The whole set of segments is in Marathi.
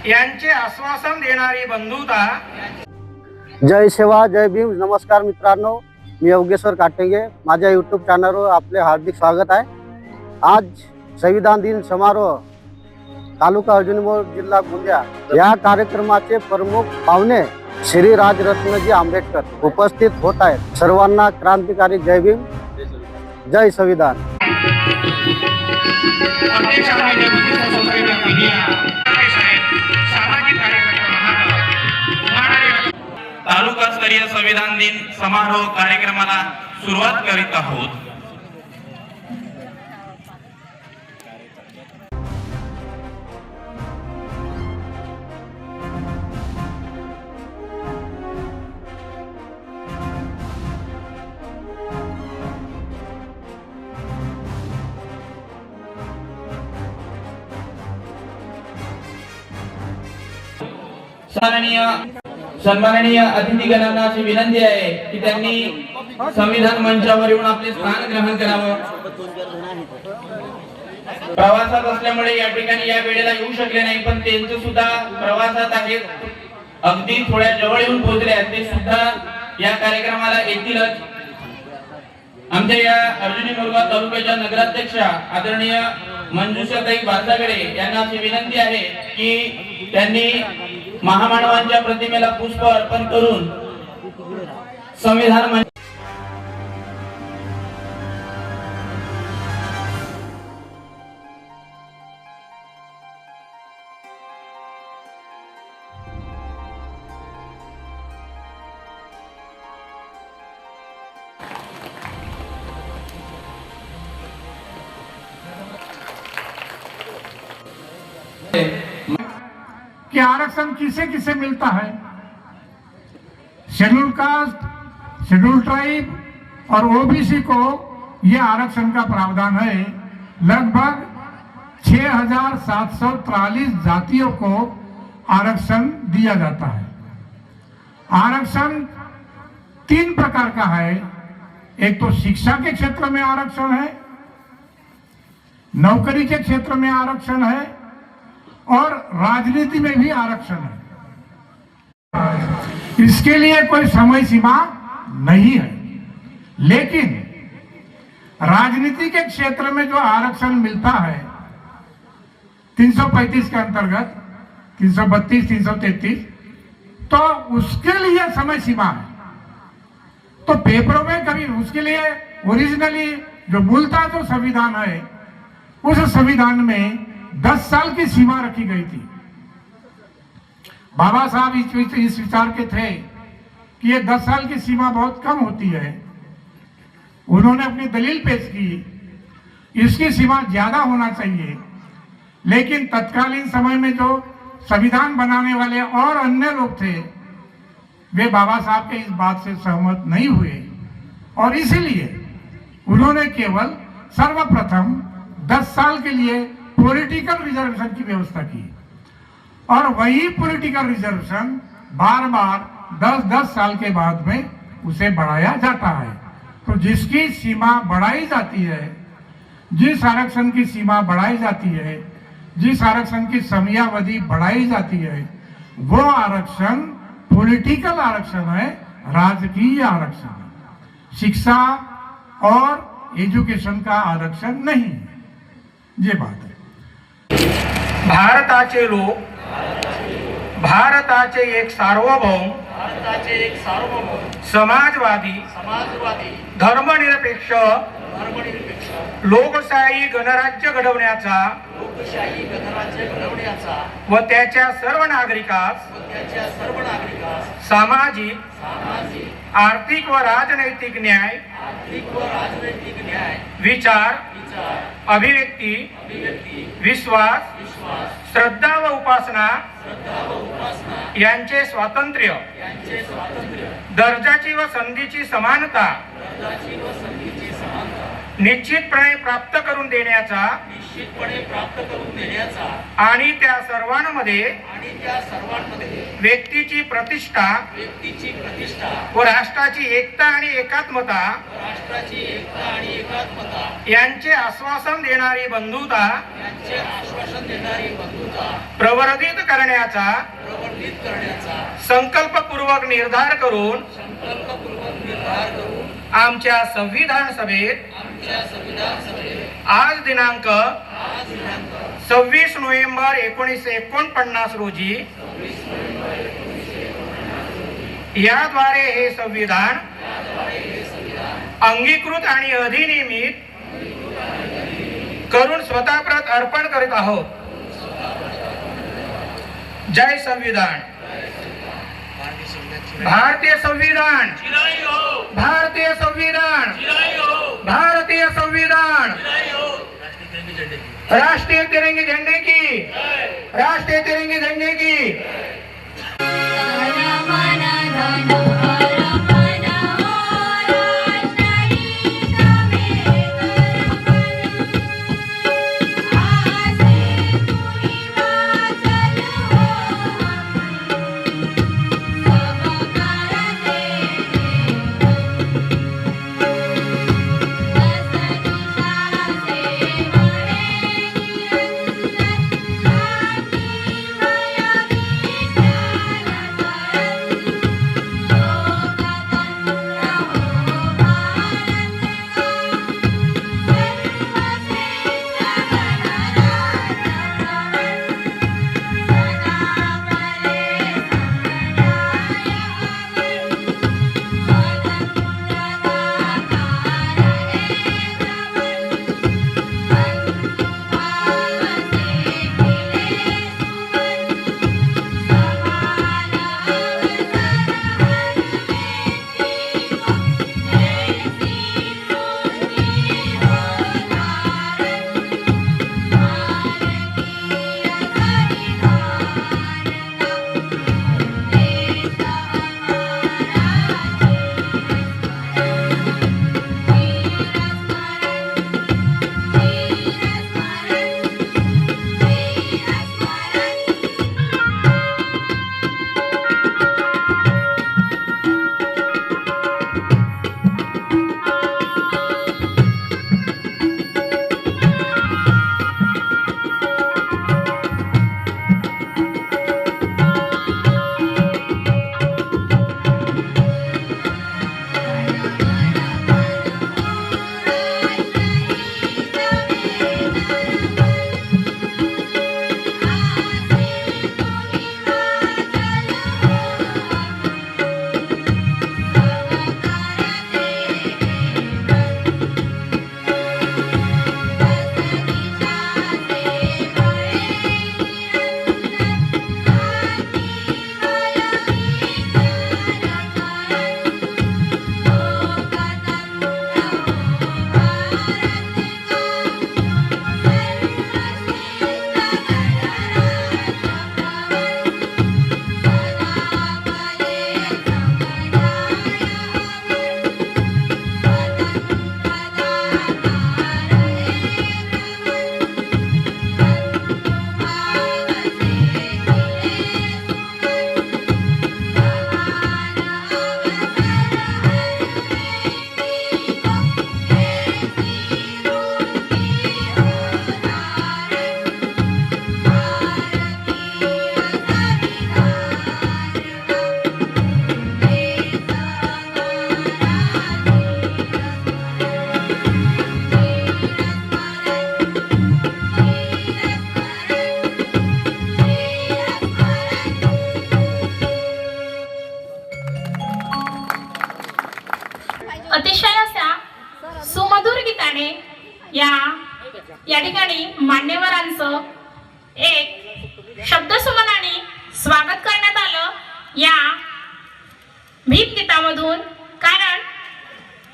यांचे आश्वासन देणारी बंधुता। जय सेवा जय भीम। नमस्कार मित्रांनो, मी योगेश्वर काटेंगे। माझ्या यूट्यूब चॅनलवर आपले हार्दिक स्वागत आहे। आज संविधान दिन समारोह तालुका अर्जुनी जिल्हा गोंदिया या कार्यक्रमाचे प्रमुख पाहुणे श्री राजरत्नजी आंबेडकर उपस्थित होत आहेत। सर्वांना क्रांतिकारी जय भीम, जय संविधान। तालुका स्तरीय संविधान दिन समारोह कार्यक्रमाला सुरुवात करीत आहोत। सन्माननीय अतिथीगणांना अशी विनंती आहे की त्यांनी संविधान मंचावर येऊन आपले स्थान ग्रहण करावं। प्रवासात असल्यामुळे या ठिकाणी या वेळेला येऊ शकले नाही, पण त्यांचे सुद्धा प्रवासात आहेत, अगदी थोड्या जवळ येऊन पोहोचले आहेत, ते सुद्धा या कार्यक्रमाला येतीलच। आमच्या या अर्जुनी मुरगाव तालुक्याच्या नगराध्यक्षा आदरणीय मंजुषाताई बारसागडे यांना अशी विनंती आहे की त्यांनी महामानवांच्या प्रतिमेला पुष्प अर्पण करून संविधान कि आरक्षण किसे किसे मिलता है। शेड्यूल कास्ट, शेड्यूल ट्राइब और ओबीसी को यह आरक्षण का प्रावधान है। लगभग 6,743 जातियों को आरक्षण दिया जाता है। आरक्षण 3 प्रकार का है। एक तो शिक्षा के क्षेत्र में आरक्षण है, नौकरी के क्षेत्र में आरक्षण है और राजनीति में भी आरक्षण है। इसके लिए कोई समय सीमा नहीं है, लेकिन राजनीति के क्षेत्र में जो आरक्षण मिलता है 335 के अंतर्गत 332, 333, तो उसके लिए समय सीमा है। तो पेपरों में कभी उसके लिए ओरिजिनली जो मूलतः जो संविधान है, उस संविधान में 10 साल की सीमा रखी गई थी। बाबा साहब इस विचार के थे कि ये 10 साल की सीमा बहुत कम होती है। उन्होंने अपनी दलील पेश की, इसकी सीमा ज्यादा होना चाहिए, लेकिन तत्कालीन समय में जो संविधान बनाने वाले और अन्य लोग थे, वे बाबा साहब के इस बात से सहमत नहीं हुए और इसीलिए उन्होंने केवल सर्वप्रथम 10 साल के लिए पॉलिटिकल रिजर्वेशन की व्यवस्था की और वही पॉलिटिकल रिजर्वेशन बार बार 10-10 साल के बाद में उसे बढ़ाया जाता है। तो जिसकी सीमा बढ़ाई जाती है, जिस आरक्षण की सीमा बढ़ाई जाती है, जिस आरक्षण की समयावधि बढ़ाई जाती है, वो आरक्षण पॉलिटिकल आरक्षण है, राजकीय आरक्षण, शिक्षा और एजुकेशन का आरक्षण नहीं है। ये बात है। भारताचे लोक, भारताचे एक सार्वभौम, समाजवादी, धर्मनिरपेक्ष, लोकशाही गणराज्य घडवण्याचा व त्याच्या सर्व नागरिकास सामाजिक, आर्थिक व राजनैतिक न्याय, विचार, अभिव्यक्ती, विश्वास, श्रद्धा व उपासना यांचे स्वातंत्र्य, दर्जाची व संधीची समानता निश्चितपणे प्राप्त करून देण्याचा आणि त्या सर्वांमध्ये व्यक्तीची प्रतिष्ठा व राष्ट्राची एकता आणि एकात्मता यांचे आश्वासन देणारी बंधुता प्रवर्धित करण्याचा संकल्पपूर्वक निर्धार करून आमच्या संविधान सभेत आज दिनांक 26 नोव्हेंबर 1949 रोजी याद्वारे हे संविधान अंगीकृत आणि अधिनियमित करून स्वतःप्रत अर्पण करीत आहोत. जय संविधान. भारतीय संविधान, भारतीय संविधान, भारतीय संविधान. राष्ट्रीय तिरंगे झंडे की, राष्ट्रीय तिरंगे झंडे की. अतिशय अशा सुमधुर गीताने या ठिकाणी मान्यवरांचं एक शब्दसुमनाने स्वागत करण्यात आलं या भीम गीतामधून. कारण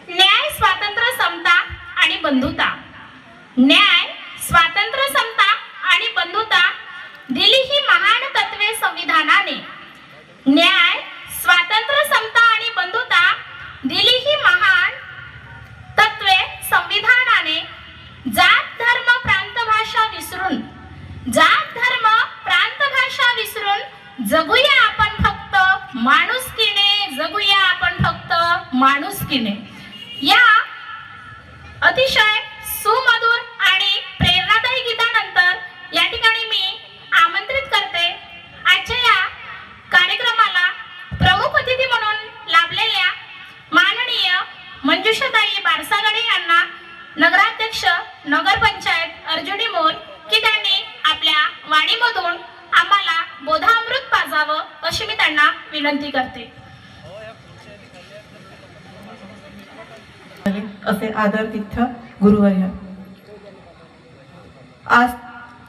न्याय, स्वातंत्र्य, समता आणि बंधुता, न्याय, स्वातंत्र्य, समता आणि बंधुता दिली ही महान तत्वे संविधानाने. न्याय, स्वातंत्र्य, समता आणि बंधुता दिली ही महान तत्वे संविधानाने. चुटकीने या अतिशय सुमधुर आणि प्रेरणादायी गीतानंतर या ठिकाणी मी आमंत्रित करते आजच्या या कार्यक्रमाला प्रमुख अतिथी म्हणून लाभलेल्या माननीय मंजुषाताई बारसागडे यांना, नगराध्यक्ष नगरपंचायत अर्जुनी मोर, की त्यांनी आपल्या वाणीमधून आम्हाला बोधामृत पाजावं अशी मी त्यांना विनंती करते. असे आदरातिथ्य गुरुवर्य. आज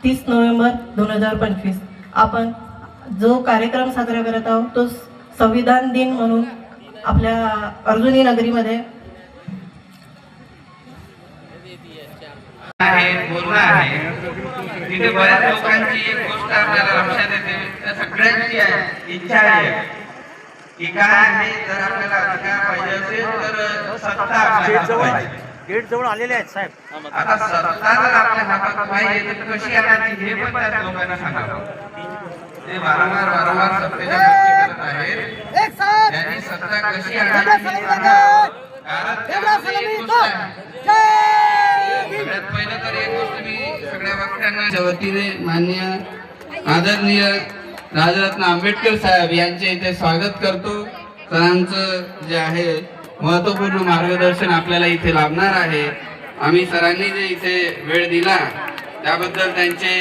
30 नोव्हेंबर 2025 आपण जो कार्यक्रम साजरा करत आहोत तो संविधान दिन म्हणून आपल्या अर्जुनी नगरीमध्ये बोलणं आहे. तिथे बऱ्याच लोकांची एक गोष्ट आपल्याला लक्षात येते, त्या सगळ्यांची इच्छा आहे की काय आहे, जर आपल्याला अधिकार पाहिजे असेल तर सत्ता आपल्या हातात पाहिजे. गेट जवळ आलेले आहेत साहेब. आता सत्ता जर आपल्या हातात पाहिजे तर कशी आणायची हे पण त्या लोकांना सांगावं. ते वारंवार सत्तेच्या गोष्टी करत आहेत. त्यांनी सत्ता कशी आणायची हे सांगावं. कारण त्यामध्ये एक गोष्ट आहे. सगळ्यात पहिलं तर एक गोष्ट मी सगळ्या वक्त्यांच्या वतीने माननीय आदरणीय राजरत्न आंबेडकर साहेब यांचे इथे स्वागत करतो. सरांचं जे आहे महत्वपूर्ण मार्गदर्शन आपल्याला इथे लाभणार आहे. आम्ही सरांनी जे इथे वेळ दिला त्याबद्दल त्यांचे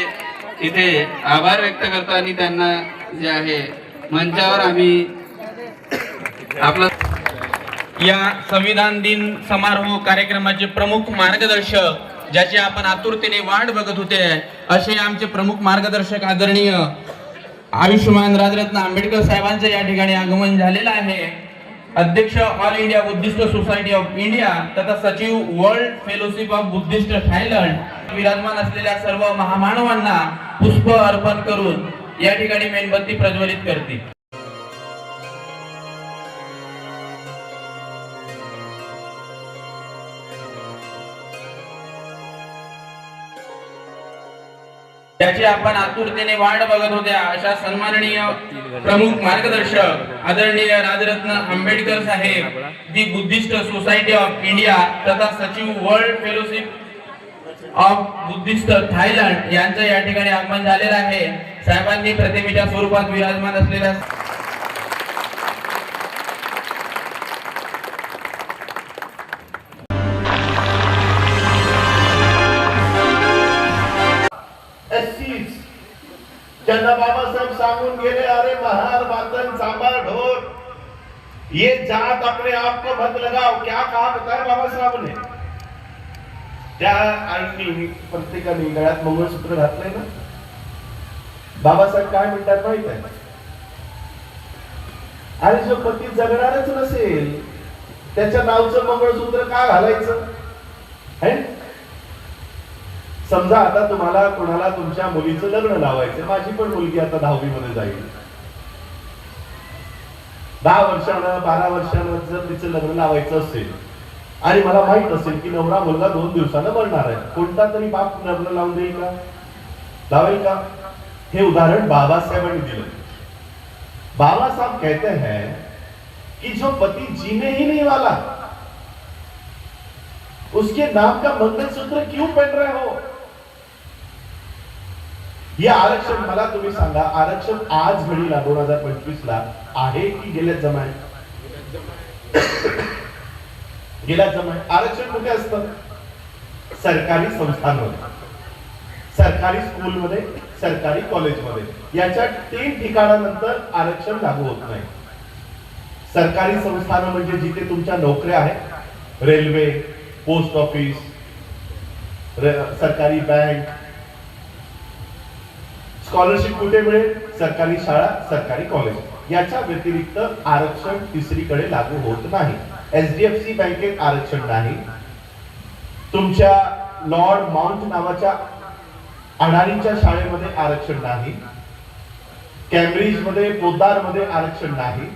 इथे आभार व्यक्त करतो आणि त्यांना जे आहे मंचावर आम्ही आपलं या संविधान दिन समारोह कार्यक्रमाचे प्रमुख मार्गदर्शक, ज्याची आपण आतुरतेने वाट बघत होते, असे आमचे प्रमुख मार्गदर्शक आदरणीय आयुष्यमान राजरत्न आंबेडकर साहेबांचे या ठिकाणी आगमन झालेलं आहे. अध्यक्ष all India Buddhist society of India तथा सचिव world fellowship of Buddhist Thailand विराजमान असलेल्या सर्व महामानवांना पुष्प अर्पण करून या ठिकाणी मेणबत्ती प्रज्वलित करतील. त्याची आपण आतुरतेने वाट बघत होत्या अशा सन्माननीय प्रमुख मार्गदर्शक आदरणीय Rajratna Ambedkar Saheb, the Buddhist society of India तथा सचिव world fellowship of Buddhist Thailand यांचं या ठिकाणी आगमन झालेलं आहे. साहेबांनी प्रतिमेच्या स्वरूपात विराजमान असलेल्या ज्यांना बाबासाहेब सांगून गेले, अरे महार बातन सांभार ढोर, ये जात अपने आप को मत लगाओ. क्या कहा बताया बाबा साहब ने. त्या आणि प्रत्येकाने गळ्यात मंगळसूत्र घातलंय ना. बाबासाहेब काय म्हणतात माहित आहे, आणि जो पती जगणारच नसेल त्याच्या नावचं मंगळसूत्र का घालायचं है. समजा आता तुम्हाला कोणाला तुमच्या मुलीचं लग्न लावायचं. माझी पण मुलगी आता 10वी मध्ये जाईल. 10 वर्षानं 12 वर्षानं जर तिचं लग्न लावायचं असेल आणि मला माहित असेल की नवरा मुलगा 2 दिवसानं मरणार आहे, कोणता तरी बाप लग्न लावून देईल का, लावेल का. हे उदाहरण बाबासाहेबांनी दिलं. बाबा साहब कहते हैं कि जो पति जीने ही नहीं वाला उसके नाम का मंगलसूत्र क्यों पहन रहे हो. हे आरक्षण मला तुम्ही सांगा, आरक्षण आज घडीला 2025 ला आहे की गेल्या जमाय. गेल्या जमाय आरक्षण कुठे असतं, सरकारी संस्थांमध्ये, सरकारी स्कूलमध्ये, सरकारी कॉलेजमध्ये. याच्या 3 ठिकाणानंतर आरक्षण लागू होत नाही. सरकारी संस्थान म्हणजे जिथे तुमच्या नोकऱ्या आहेत, रेल्वे, पोस्ट ऑफिस, सरकारी बँक. स्कॉलरशिप कुठे मिळेल, सरकारी शाळा, सरकारी कॉलेज. याच्या व्यतिरिक्त आरक्षण तिसरीकडे लागू होत नाही. HDFC बँकेत आरक्षण नाही. तुमच्या लॉर्ड माउंट नावाच्या अडाणीच्या शाळेमध्ये आरक्षण नाही. कॅम्ब्रिज मध्ये, पोद्दार मध्ये आरक्षण नाही.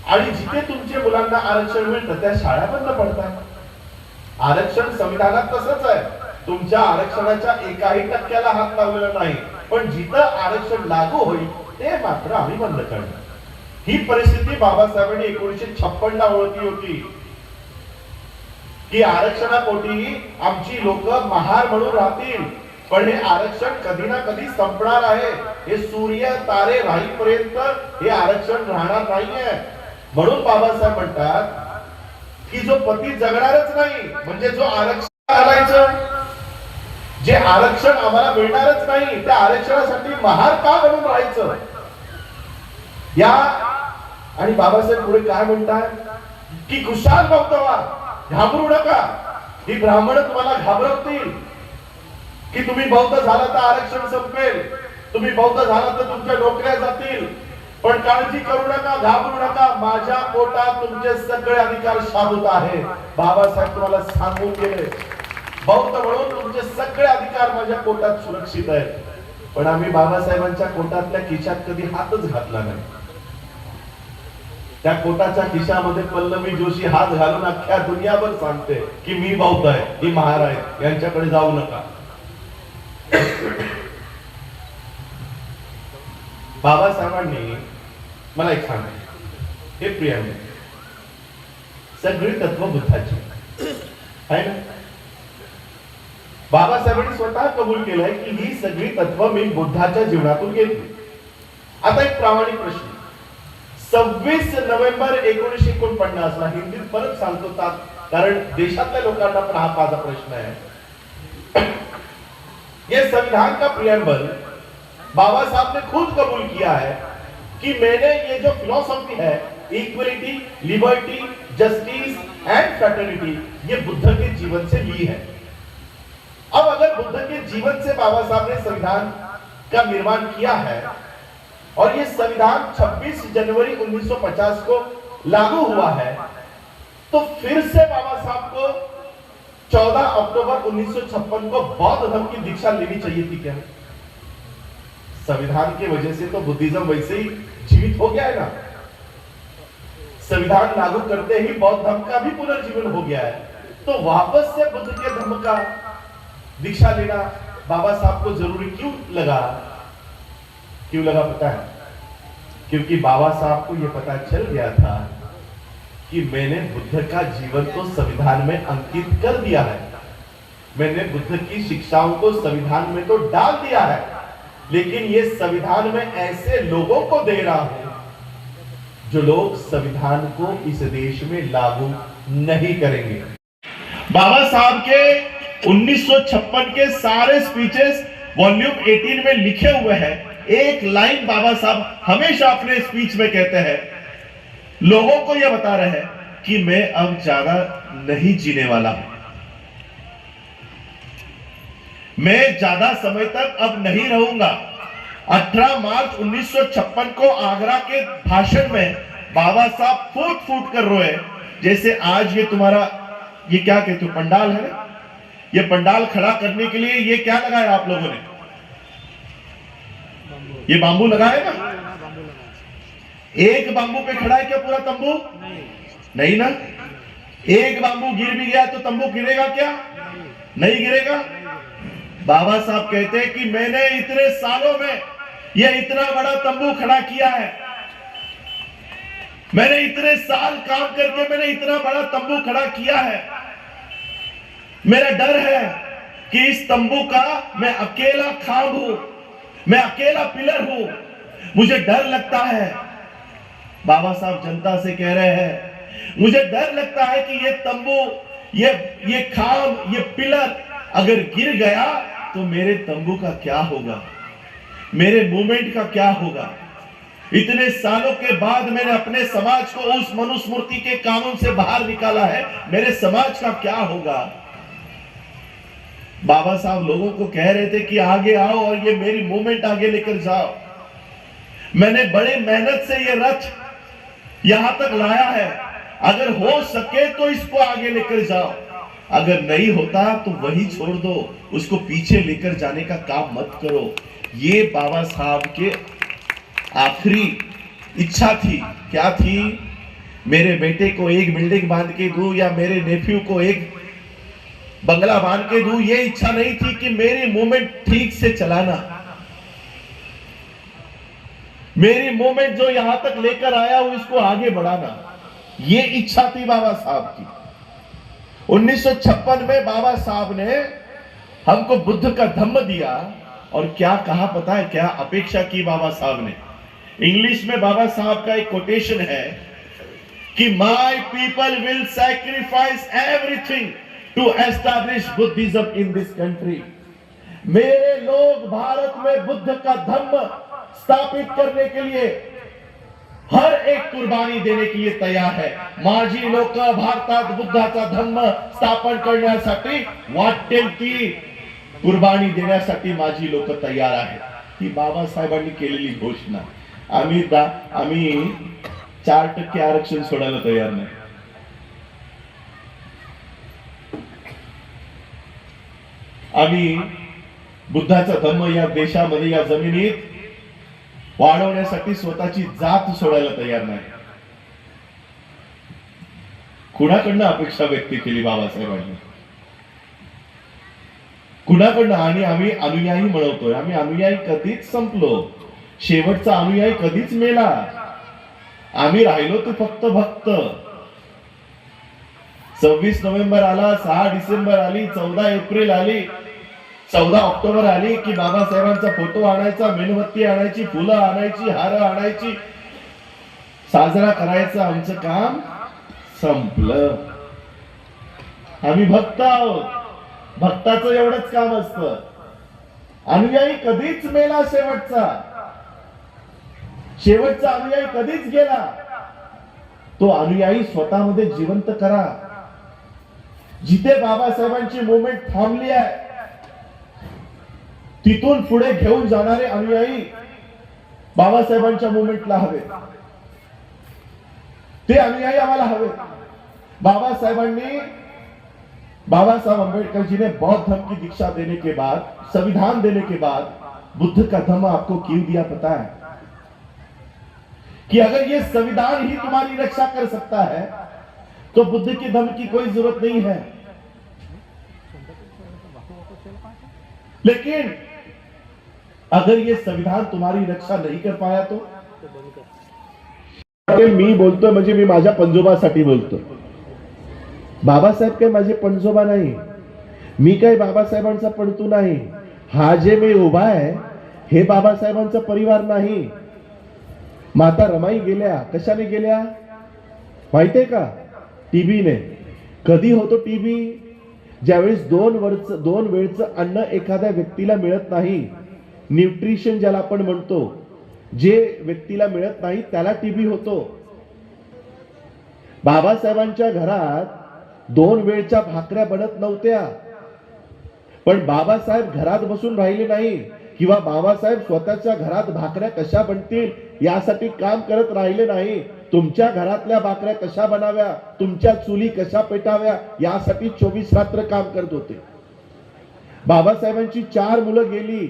आणि जिथे तुमच्या मुलांना आरक्षण मिळतं त्या शाळा बंद पडतात. आरक्षण संविधानात तसंच आहे. तुमच्या आरक्षणाच्या 1% हात लावलेला नाही, पण जिथं आरक्षण लागू होईल ते मात्र आम्ही बंद करणार. ही परिस्थिती बाबासाहेबांनी 1956 ला ओळखली होती की आरक्षणापोटी आमची लोक महार म्हणून राहतील, पण हे आरक्षण कधी ना कधी संपणार आहे. हे सूर्य तारे राहीपर्यंत हे आरक्षण राहणार नाहीये. म्हणून बाबासाहेब म्हणतात की जो पती जगणारच नाही, म्हणजे जो आरक्षण घालायचं, जे आरक्षण आम्हाला मिळणारच नाही, त्या आरक्षणासाठी महार का म्हणून राहायचं. या आणि बाबासाहेब पुढे काय म्हणतात की खुशाल बौद्ध व्हा, घाबरू नका. ही ब्राह्मण तुम्हाला घाबरवतील की तुम्ही बौद्ध झाला तर आरक्षण संपेल, तुम्ही बौद्ध झाला तर तुमच्या नोकऱ्या जातील, पण काळजी करू नका, घाबरू नका, माझ्या पोटात तुमचे सगळे अधिकार शाबूत आहेत. बाबासाहेब तुम्हाला सांगून गेले, बौद्ध म्हणून तुमचे सगळे अधिकार माझ्या पोटात सुरक्षित आहेत. पण आम्ही बाबासाहेबांच्या पोटातल्या खिशात कधी हातच घातला नाही. त्या कोटाच्या खिशामध्ये पल्लवी जोशी हात घालून अख्ख्या दुनियाभर सांगते की मी बौद्ध आहे, ही महार आहे, यांच्याकडे जाऊ नका. बाबासाहेबांनी मला एक सांगा, हे प्रियांक, सगळी तत्व बुद्धाची आहे ना. बाबासाहेबांनी स्वतः कबूल केलंय की ही सगळी तत्व मी बुद्धाच्या जीवनातून घेतली. आता एक प्रामाणिक प्रश्न, 26 नोव्हेंबर 1949 ला, हिंदीत परत सांगतो कारण देशातल्या लोकांना पण हा माझा प्रश्न है. ये संविधान का प्रियम्बल बाबा साहब ने खुद कबूल किया है कि मैंने ये जो फिलॉसफी है, equality, liberty, justice end fraternity, ये बुद्ध के जीवन से ली है. अब अगर बुद्ध के जीवन से बाबा साहब ने संविधान का निर्माण किया है और ये संविधान 26 जनवरी 1950 को लागू हुआ है, तो फिर से बाबा साहब को 14 अक्टूबर 1956 को बौद्ध धर्म की दीक्षा लेनी चाहिए थी क्या? संविधान की वजह से तो बुद्धिज्म वैसे ही जीवित हो गया है ना. संविधान लागू करते ही बौद्ध धर्म का भी पुनर्जीवन हो गया है, तो वापस से बुद्ध के धर्म का दीक्षा लेना बाबा साहब को जरूरी क्यों लगा? क्यों लगा पता है? क्योंकि बाबा साहब को यह पता चल गया था कि मैंने बुद्ध का जीवन तो संविधान में अंकित कर दिया है, मैंने बुद्ध की शिक्षाओं को संविधान में तो डाल दिया है, लेकिन ये संविधान में ऐसे लोगों को दे रहा हूं जो लोग संविधान को इस देश में लागू नहीं करेंगे. बाबा साहब के 1956 के सारे स्पीचेस वॉल्यूम 18 में लिखे हुए हैं. एक लाइन बाबा साहब हमेशा अपने स्पीच में कहते हैं, लोगों को यह बता रहे हैं कि मैं अब ज्यादा नहीं जीने वाला हूं, मैं ज्यादा समय तक अब नहीं रहूंगा. 18 मार्च 1956 को आगरा के भाषण में बाबा साहब फूट फूट कर रोए. जैसे आज ये तुम्हारा ये क्या कहते हो पंडाल है ना, ये पंडाल खड़ा करने के लिए ये क्या लगाया आप लोगों ने? ये बांबू लगाया ना. एक बांबू पे खड़ा है क्या पूरा तंबू? नहीं ना. एक बांबू गिर भी गया तो तंबू गिरेगा क्या? नहीं गिरेगा. बाबा साहब कहते हैं कि मैंने इतने सालों में ये इतना बड़ा तंबू खड़ा किया है, मैंने इतने साल काम करके मैंने इतना बड़ा तंबू खड़ा किया है. मेरा डर है कि इस तंबू का मैं अकेला खांब हूं, मैं अकेला पिलर हूं, मुझे डर लगता है. बाबा साहब जनता से कह रहे हैं, मुझे डर लगता है कि ये तंबू, ये खांब, ये पिलर अगर गिर गया तो मेरे तंबू का क्या होगा, मेरे मूवमेंट का क्या होगा. इतने सालों के बाद मैंने अपने समाज को उस मनुस्मृति के कानून से बाहर निकाला है, मेरे समाज का क्या होगा. बाबा साहब लोगों को कह रहे थे कि आगे आओ और ये मेरी मूवमेंट आगे लेकर जाओ. मैंने बड़ी मेहनत से ये रथ यहां तक लाया है, अगर हो सके तो इसको आगे लेकर जाओ, अगर नहीं होता तो वही छोड़ दो, उसको पीछे लेकर जाने का काम मत करो. ये बाबा साहब के आखिरी इच्छा थी. क्या थी? मेरे बेटे को एक बिल्डिंग बांध के दूं या मेरे नेफ्यू को एक बंगला बांध के दूं. ये इच्छा नहीं थी कि मेरी मूवमेंट ठीक से चलाना. मेरी मूवमेंट जो यहां तक लेकर आया हूं इसको आगे बढ़ाना, ये इच्छा थी बाबा साहब की। 1956 में बाबा साहब ने हमको बुद्ध का धम्म दिया और क्या कहा पता है, क्या अपेक्षा की बाबा साहब ने? इंग्लिश में बाबा साहब का एक कोटेशन है कि my people will sacrifice everything to establish Buddhism in this country. मेरे लोग भारत में बुद्ध का धम्म स्थापित करने के लिए हर एक कुर्बानी देने के लिए तयार है। माझी लोक भारतात बुद्धाचा धम्म स्थापन करण्यासाठी वाटेल ती कुर्बानी देण्यासाठी माझी लोक तयार आहेत, ही बाबासाहेबांनी केलेली घोषणा। आम्ही 4% आरक्षण सोडायला तयार नाही। आम्ही बुद्धाचा धम्म या देशामध्ये, या जमिनीत वाढवण्यासाठी स्वतःची जात सोडायला तयार नाही। कुणाकडनं अपेक्षा व्यक्त केली बाबासाहेबांनी? कुणाकडनं? आणि आम्ही अनुयायी म्हणतोय, आम्ही अनुयायी कधीच संपलो, शेवटचा अनुयायी कधीच मेला, आम्ही राहिलो ते फक्त भक्त। 26 नोव्हेंबर आला, 6 डिसेंबर आली, 14 एप्रिल आली, 14 ऑक्टोबर आली की बाबासाहेबांचा फोटो आणायचा, मेणबत्ती आणायची, फुलं आणायची, हार आणायची, साजरा करायचं, आमचं काम संपलं। आम्ही भक्त आहोत, भक्ताचं एवढंच काम असतं। अनुयायी कधीच मेला, शेवटचा अनुयायी कधीच गेला। तो अनुयायी स्वतःमध्ये जिवंत करा। जिथे बाबासाहेबांची मुवमेंट थांबली आहे तिथून पुढे घेऊन जाणारे अनुयायी बाबासाहेबांच्या मुवमेंटला हवे, ते अनुयायी आम्हाला हवे। बाबा साहब अम्बेडकर जी ने बौद्ध धर्म की दीक्षा देने के बाद, संविधान देने के बाद बुद्ध का धम्म आपको क्यों दिया पता है? कि अगर ये संविधान ही तुम्हारी रक्षा कर सकता है तो बुद्ध के धम्म की कोई जरूरत नहीं है। लेकिन अगर ये संविधान तुम्हारी रक्षा नहीं कर पाया तो? मी बोलतोय म्हणजे मी माझ्या पंजोबासाठी बोलतो। बाबासाहेब काही माझे पंजोबा नाही, मी काही बाबासाहेबांचा पणतू नाही। हा जे मी उभा आहे हे बाबासाहेबांचा परिवार नाही। माता रमाई गेल्या, कशाने गेल्या माहितीये का? टीबीने। कधी होतो टीबी? ज्यावेळेस 2 वेळचं अन्न एखाद्या व्यक्तीला मिळत नाही, न्यूट्रिशन ज्याला आपण म्हणतो, जे व्यक्तीला मिळत नाही त्याला टीबी होतो। बाबासाहेबांच्या घरात 2 वेळच्या भाकऱ्या बनत नव्हत्या, पण बाबासाहेब घरात बसून राहिले नाही किंवा बाबासाहेब स्वतःच्या घरात भाकऱ्या कशा बनतील यासाठी काम करत राहिले नाही। तुमच्या घरातल्या भाकऱ्या कशा बनाव्या, तुमच्या चुली कशा पेटाव्या यासाठी 24 रात्र काम करत होते। बाबासाहेबांची 4 मुलं गेली।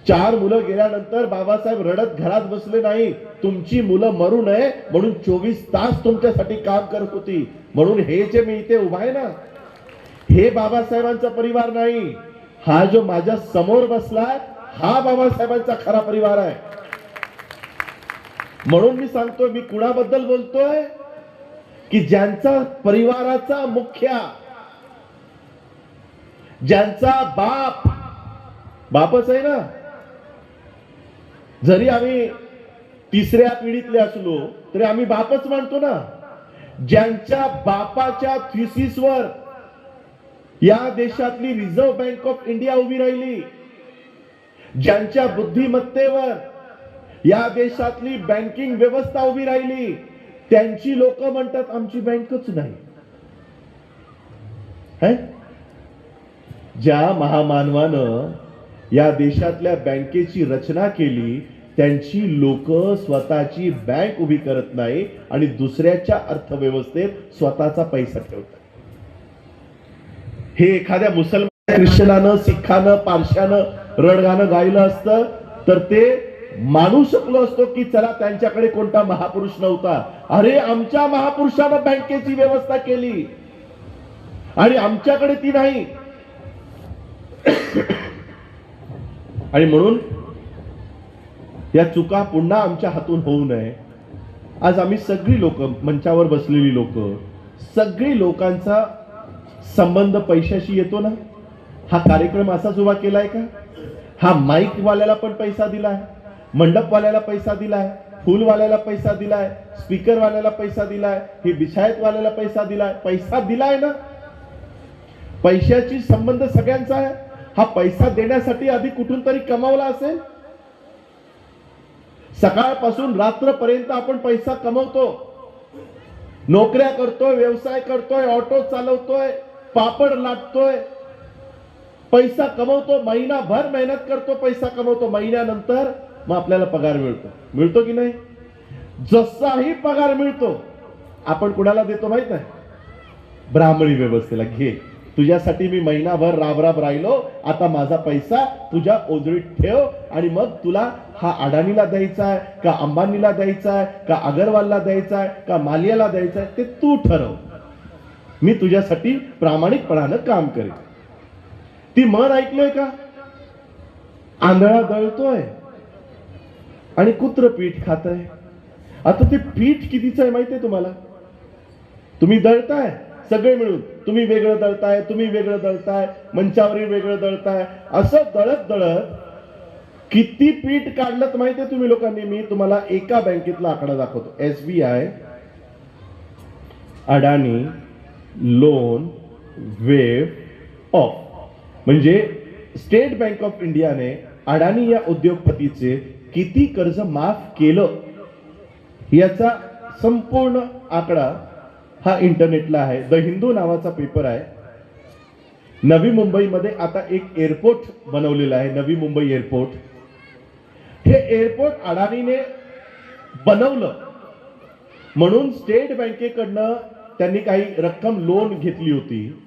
4 मुलं गेल्यानंतर बाबासाहेब रडत घरात बसले नाही, तुमची मुलं मरू नये म्हणून 24 तास तुमच्यासाठी काम करत होती। म्हणून हे जे मी इथे उभा आहे ना, हे बाबासाहेबांचा परिवार नाही। हा जो माझ्या समोर बसलाय हा बाबासाहेबांचा खरा परिवार आहे। म्हणून मी सांगतोय, मी कुणाबद्दल बोलतोय की ज्यांचा परिवाराचा मुख्य, ज्यांचा बापच आहे ना। जरी आम्ही 3ऱ्या पिढीतले असलो तरी आम्ही बापच मानतो ना। ज्यांच्या बापाच्या थिसिसवर या देशातली रिझर्व्ह बँक ऑफ इंडिया उभी राहिली, ज्यांच्या बुद्धिमत्तेवर या देशातली बँकिंग व्यवस्था उभी राहिली, त्यांची लोक म्हणतात आमची बँकच नाही है। ज्या महामानवानं या देशातल्या बँकेची रचना केली त्यांची लोक स्वतःची बँक उभी करत नाही आणि दुसऱ्याच्या अर्थव्यवस्थेत स्वतःचा पैसा ठेवतात। हे एखाद्या मुसलमान, ख्रिश्चनानं, सिखानं, पारशानं रडगाणं गायलं असतं तर ते मानू शकलो असतो की चला त्यांच्याकडे कोणता महापुरुष नव्हता। अरे आमच्या महापुरुषानं बँकेची व्यवस्था केली आणि आमच्याकडे ती नाही। आणि म्हणून या चुका पुन्हा आमच्या हातून होऊ नये. आज आम्ही सगळी लोक, मंचावर बसलेली लोक, सगळी लोकांचा संबंध पैशाशी येतो ना. हा कार्यक्रम असाच उभा केलाय का? हा माईक वाल्याला पण पैसा दिलाय, मंडपवाल्याला पैसा दिलाय, फुलवाल्याला पैसा दिलाय, स्पीकर वाल्याला पैसा दिलाय, हे बिछायत वाल्याला पैसा दिलाय. पैसा दिलाय ना. पैशाची संबंध सगळ्यांचा आहे. हा पैसा देण्यासाठी आधी कुठून तरी कमावला असेल. सकाळपासून रात्रपर्यंत आपण पैसा कमवतो, नोकऱ्या करतोय, व्यवसाय करतोय, ऑटो चालवतोय, पापड लाटतोय, पैसा कमवतो, महिनाभर मेहनत करतो, पैसा कमवतो. महिन्यानंतर मग आपल्याला पगार मिळतो की नाही? जसाही पगार मिळतो आपण कुणाला देतो माहित नाही? ब्राह्मणी व्यवस्थेला. घे, तुझ्यासाठी मी महिनाभर राब राहिलो, आता माझा पैसा तुझ्या ओजळीत ठेव, आणि मग तुला हा अडाणीला द्यायचा आहे का, अंबानीला द्यायचा आहे का, अगरवालला द्यायचा आहे का, मालियाला द्यायचा आहे, ते तू ठरव. मी तुझ्यासाठी प्रामाणिकपणानं काम करेन. ती म्हण ऐकलोय का? आंधळा दळतोय आणि कुत्र पीठ खातय. आता ते पीठ कितीचं आहे माहितीये तुम्हाला? तुम्ही दळताय सगळे मिळून, तुम्ही वेगळं दळताय, तुम्ही वेगळं दळताय, मंचावरील वेगळं दळताय, असं दळत दळत किती पीठ काढलं माहितीये तुम्ही लोकांनी? मी तुम्हाला एका बँकेतला आकडा दाखवतो. SBI, अडाणी, लोन, वेव्ह ऑफ, म्हणजे स्टेट बँक ऑफ इंडियाने अडाणी या उद्योगपतीचे किती कर्ज माफ केलं याचा संपूर्ण आकडा हा इंटरनेटला आहे. द हिंदू नावाचा पेपर आहे. नवी मुंबईमध्ये आता एक एअरपोर्ट बनवलेलं आहे, नवी मुंबई एअरपोर्ट. हे एअरपोर्ट अडाणीने बनवलं म्हणून स्टेट बँकेकडनं त्यांनी काही रक्कम लोन घेतली होती.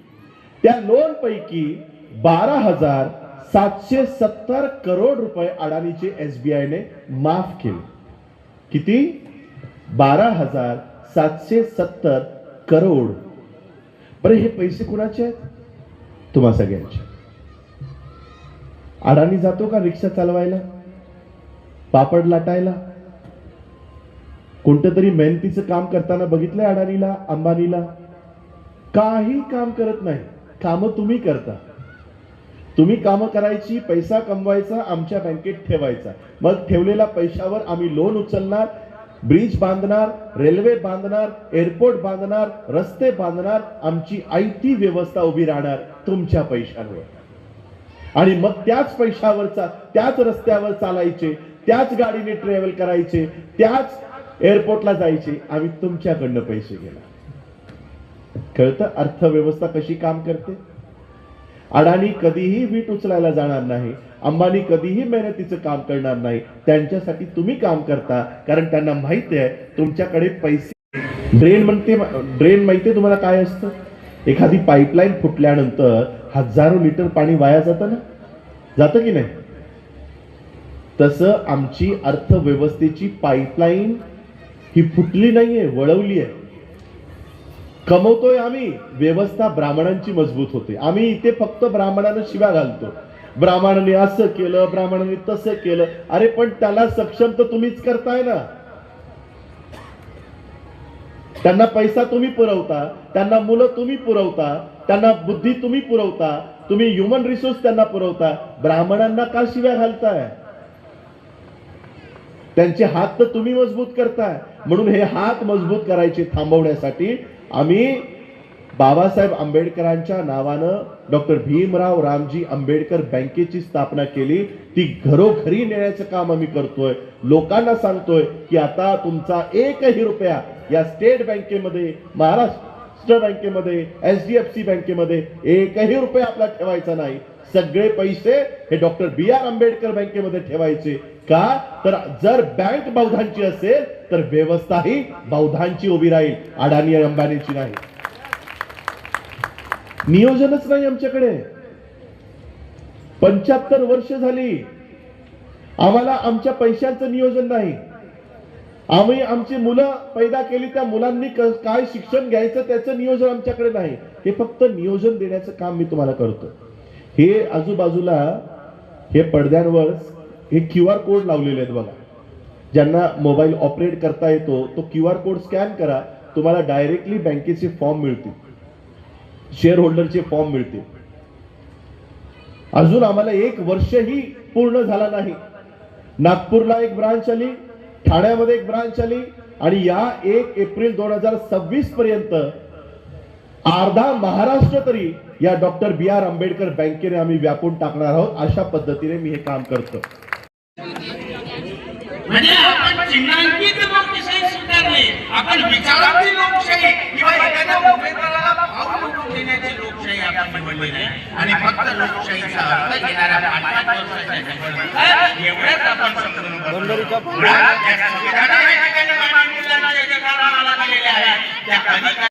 त्या लोन पैकी 12,770 करोड रुपये अडाणीचे SBIने माफ केले. किती? 12,770 करोड. बरं, हे पैसे कुणाचे आहेत? तुम्हा सगळ्यांचे. अडाणी जातो का रिक्षा चालवायला, पापड लाटायला? कोणतं तरी मेहनतीचं काम करताना बघितलंय अडाणीला, अंबानीला? काही काम करत नाही. कामं तुम्ही करता. तुम्ही कामं करायची, पैसा कमवायचा, आमच्या बँकेत ठेवायचा. मग ठेवलेल्या पैशावर आम्ही लोन उचलणार, ब्रिज बांधणार, रेल्वे बांधणार, एअरपोर्ट बांधणार, रस्ते बांधणार. आमची आयती व्यवस्था उभी राहणार तुमच्या पैशांवर. आणि मग त्याच पैशावरचा, त्याच रस्त्यावर चालायचे, त्याच गाडीने ट्रॅव्हल करायचे, त्याच एअरपोर्टला जायचे. आम्ही तुमच्याकडनं पैसे घेणार. कळतं अर्थव्यवस्था कशी काम करते? अडाणी कधीही वीट उचलायला जाणार नाही, अंबानी कधीही मेहनतीचं काम करणार नाही. त्यांच्यासाठी तुम्ही काम करता, कारण त्यांना माहिती आहे तुमच्याकडे पैसे. ड्रेन माहितीये तुम्हाला काय असतं? एखादी पाईपलाईन फुटल्यानंतर हजारो लिटर पाणी वाया जातं ना, जातं की नाही? तसं आमची अर्थव्यवस्थेची पाईपलाईन ही फुटली नाहीये, वळवली आहे. कमवतोय आम्ही, व्यवस्था ब्राह्मणांची मजबूत होते. आम्ही इथे फक्त ब्राह्मणांना शिव्या घालतो, ब्राह्मणांनी असं केलं, ब्राह्मणांनी तसं केलं. अरे पण त्याला सक्षम तर तुम्हीच करताय ना. त्यांना पैसा तुम्ही पुरवता, त्यांना मुलं तुम्ही पुरवता, त्यांना बुद्धी तुम्ही पुरवता, तुम्ही ह्युमन रिसोर्स त्यांना पुरवता. ब्राह्मणांना का शिव्या घालताय? त्यांचे हात तर तुम्ही मजबूत करताय. म्हणून हे हात मजबूत करायचे थांबवण्यासाठी आम्ही बाबासाहेब आंबेडकरांच्या नावानं डॉक्टर भीमराव रामजी आंबेडकर बँकेची स्थापना केली. ती घरोघरी नेण्याचं काम आम्ही करतोय. लोकांना सांगतोय की आता तुमचा एकही रुपया या स्टेट बँकेमध्ये, महाराष्ट्र बँकेमध्ये, HDFC बँकेमध्ये एकही रुपया आपला ठेवायचा नाही. सगळे पैसे हे डॉक्टर BR आंबेडकर बँकेमध्ये ठेवायचे. का? तर जर बँक बौद्धांची असेल तर व्यवस्था ही बौद्धांची उभी राहील, अडाणी अंबानीची नाही. नियोजनच नाही आमच्याकडे. 75 वर्ष झाली आम्हाला आमच्या पैशांचं नियोजन नाही. आम्ही आमची मुलं पैदा केली, त्या मुलांनी काय शिक्षण घ्यायचं त्याचं नियोजन आमच्याकडे नाही. हे फक्त नियोजन देण्याचं काम मी तुम्हाला करतो. हे आजूबाजूला हे पडद्यांवर हे QR कोड लावलेले आहेत बघा. ज्यांना मोबाईल ऑपरेट करता येतो तो QR कोड स्कॅन करा, तुम्हाला डायरेक्टली बँकेचे फॉर्म मिळतील, शेअर होल्डरचे फॉर्म मिळतील. अजून आम्हाला 1 वर्षही पूर्ण झाला नाही. नागपूरला एक ब्रांच आली, ठाण्यामध्ये एक ब्रांच आली आणि या 1 एप्रिल 2026 पर्यंत अर्धा महाराष्ट्र तरी या डॉक्टर B.R. आंबेडकर बँकेने आम्ही व्यापून टाकणार आहोत. अशा पद्धतीने मी हे काम करतो. म्हणजे आपण चिन्हांकित लोकशाही स्वीकारली, आपण विचारांची लोकशाही किंवा एखाद्या उमेदवाराला भाव निवडून देण्याची लोकशाही आपण निवडली नाही. आणि फक्त लोकशाहीचा अर्थ घेणाऱ्या 5-5 वर्षाच्या निवडणुका एवढ्याच आपण समजून बसलो. या संविधानाने या ठिकाणी मानवी मूल्यांना जे जे कारणाला लागलेले आहे त्या अधिकार